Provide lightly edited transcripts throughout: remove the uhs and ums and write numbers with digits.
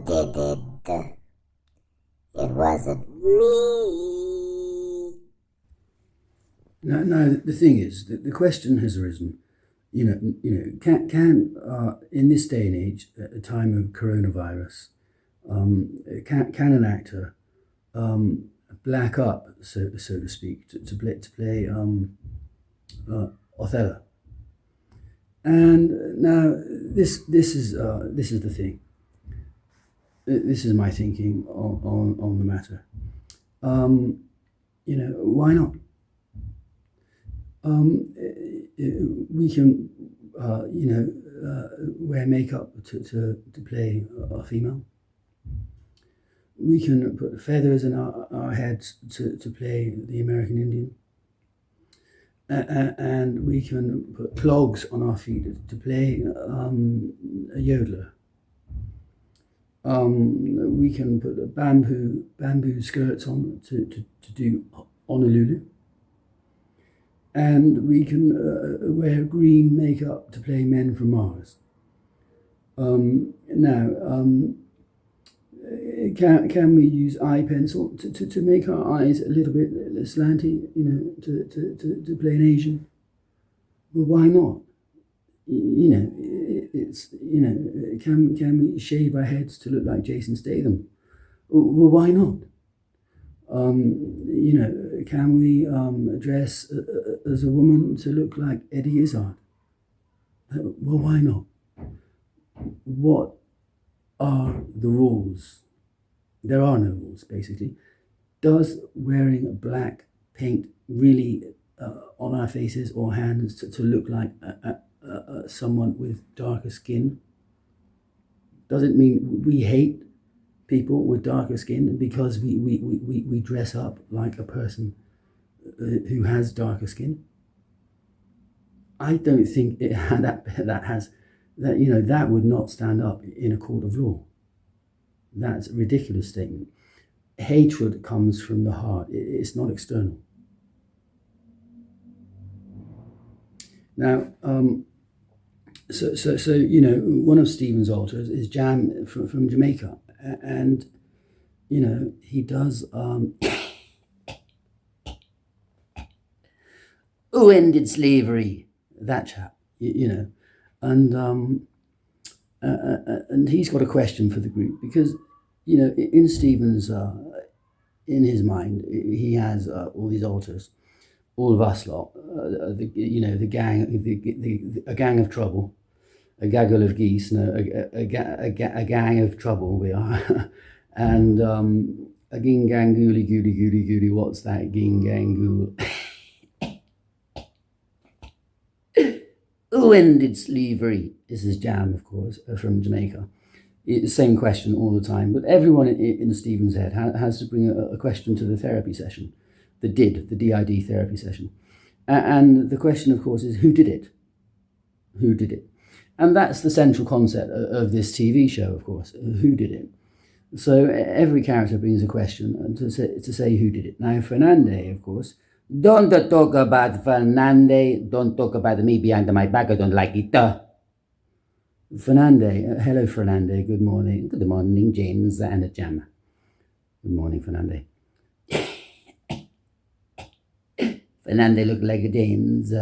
did it? It wasn't me. Now, the thing is that the question has arisen. Can in this day and age, at a time of coronavirus, can an actor black up, so to speak, to play Othello? And now this is the thing. This is my thinking on the matter. Why not? We can, wear makeup to play a female. We can put feathers in our heads to play the American Indian. And we can put clogs on our feet to play a yodeler. We can put bamboo skirts on to do Honolulu. And we can wear green makeup to play Men from Mars. Can we use eye pencil to make our eyes a little bit slanty, to play an Asian? Well, why not? Can we shave our heads to look like Jason Statham? Well, why not? Can we dress as a woman to look like Eddie Izzard? Well, why not? What are the rules? There are no rules, basically. Does wearing black paint really on our faces or hands to look like someone with darker skin? Does it mean we hate people with darker skin because we dress up like a person who has darker skin? I don't think that would not stand up in a court of law. That's a ridiculous statement. Hatred comes from the heart. It's not external. Now, one of Stephen's alters is Jam from Jamaica, and he does. Who ended slavery? That chap, and he's got a question for the group because in Stephen's in his mind he has all these alters, all of us lot, the gang, a gang of trouble, a gaggle of geese, a gang of trouble we are, and a ging gang gooly gooly gooly gooly. What's that? Ging gang ghoul. Who ended slavery? This is Jam, of course, from Jamaica. Same question all the time, but everyone in Stephen's head has to bring a question to the therapy session, the DID therapy session. And the question, of course, is who did it? Who did it? And that's the central concept of this TV show, of course, who did it? So every character brings a question to say who did it. Now, Fernande, of course, don't talk about Fernande, don't talk about me behind my back, I don't like it. Fernande, hello Fernande, good morning. Good morning, James and Jam. Good morning, Fernande. Fernande look like James.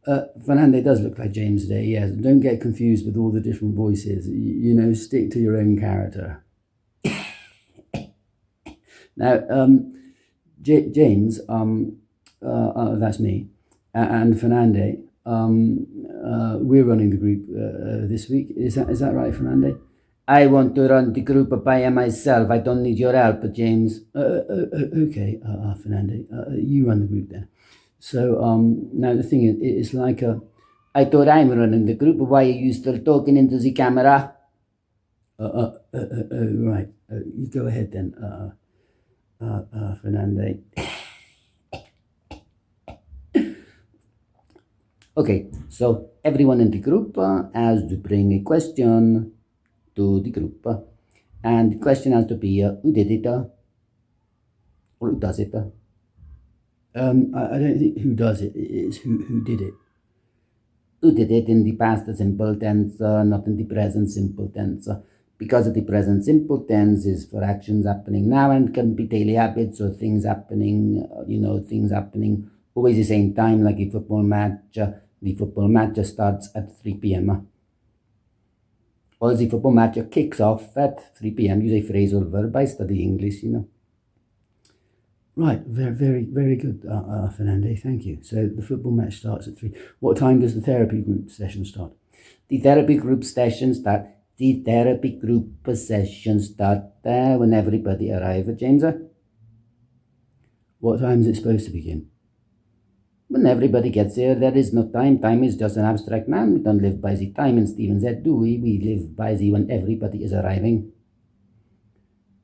Fernande does look like James today, yes. Don't get confused with all the different voices. Stick to your own character. Now, James, that's me, and Fernande, we're running the group this week. Is that right, Fernande? I want to run the group by myself. I don't need your help, James. Okay, Fernande, you run the group then. So now the thing is, it's like I thought I'm running the group. Why are you still talking into the camera? Right. You go ahead then, Fernande. Okay, so everyone in the group has to bring a question to the group, and the question has to be who did it, or who does it. I don't think who does it. It's who did it. Who did it in the past simple tense, not in the present simple tense. because of the present simple tense is for actions happening now and can be daily habits or things happening, things happening always the same time, like a football match. The football match starts at 3 p.m. Or the football match kicks off at 3 p.m. Use a phrasal verb. I study English. Right, very, very, very good, Fernande. Thank you. So the football match starts at 3. What time does the therapy group session start? The therapy group session start. The therapy group session start when everybody arrives, James. What time is it supposed to begin? When everybody gets here, there is no time. Time is just an abstract noun. We don't live by the time in Stephen's head, do we? We live by the when everybody is arriving.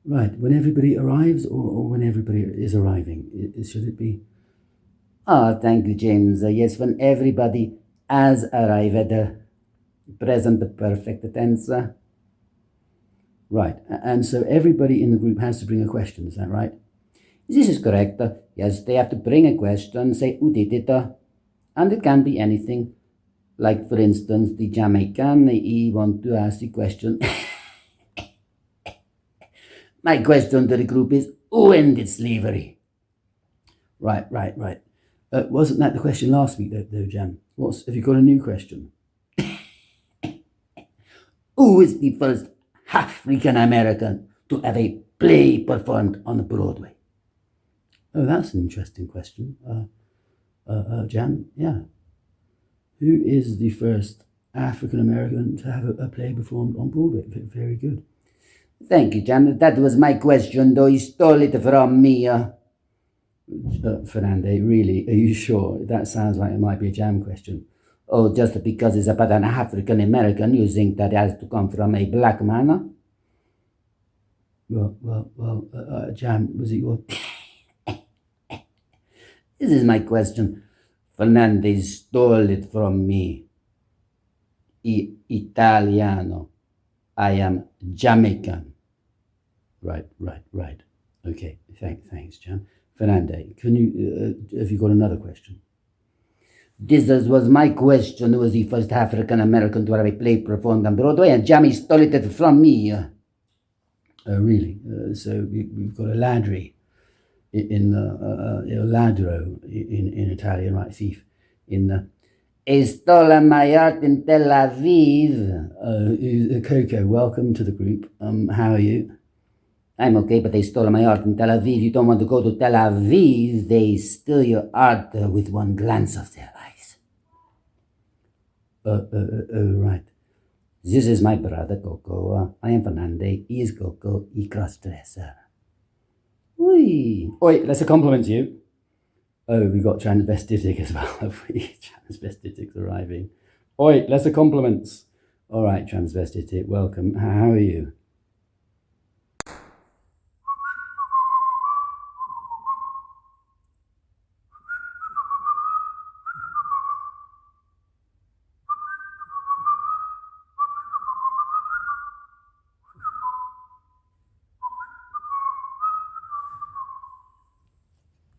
Right, when everybody arrives or when everybody is arriving? Should it be? Thank you, James. Yes, when everybody has arrived. Present perfect tense. Right, and so everybody in the group has to bring a question, is that right? This is correct. Yes, they have to bring a question, say who did it, and it can be anything. Like, for instance, the Jamaican, he want to ask the question. My question to the group is, who ended slavery? Right. Wasn't that the question last week, though, Jam? Have you got a new question? Who is the first African American to have a play performed on Broadway? Oh, that's an interesting question. Jam, yeah. Who is the first African American to have a play performed on Broadway? Very good. Thank you, Jan. That was my question, though he stole it from me. Fernande, really, are you sure? That sounds like it might be a Jam question. Oh, just because it's about an African American, you think that it has to come from a black man? Well, Jam, was it your... This is my question. Fernandez stole it from me. Italiano. I am Jamaican. Right. Okay, thanks, Jam. Fernande, have you got another question? This was my question. Who was the first African American to have a play performed on Broadway? And Jamie stole it from me. Oh, really? So we've got a ladri in ladro in Italian, right? Thief. He stole my heart in Tel Aviv. Coco, welcome to the group. How are you? I'm okay, but they stole my heart in Tel Aviv. You don't want to go to Tel Aviv. They steal your heart with one glance of their eyes. Right. This is my brother, Coco. I am Fernande. He is Coco. He cross-dresser. Oi, let's compliment you. Oh, we got transvestitic as well, have we? Transvestitic's arriving. Oi, let's compliments. All right, transvestitic, welcome. How are you?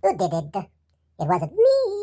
Who did it? It wasn't me.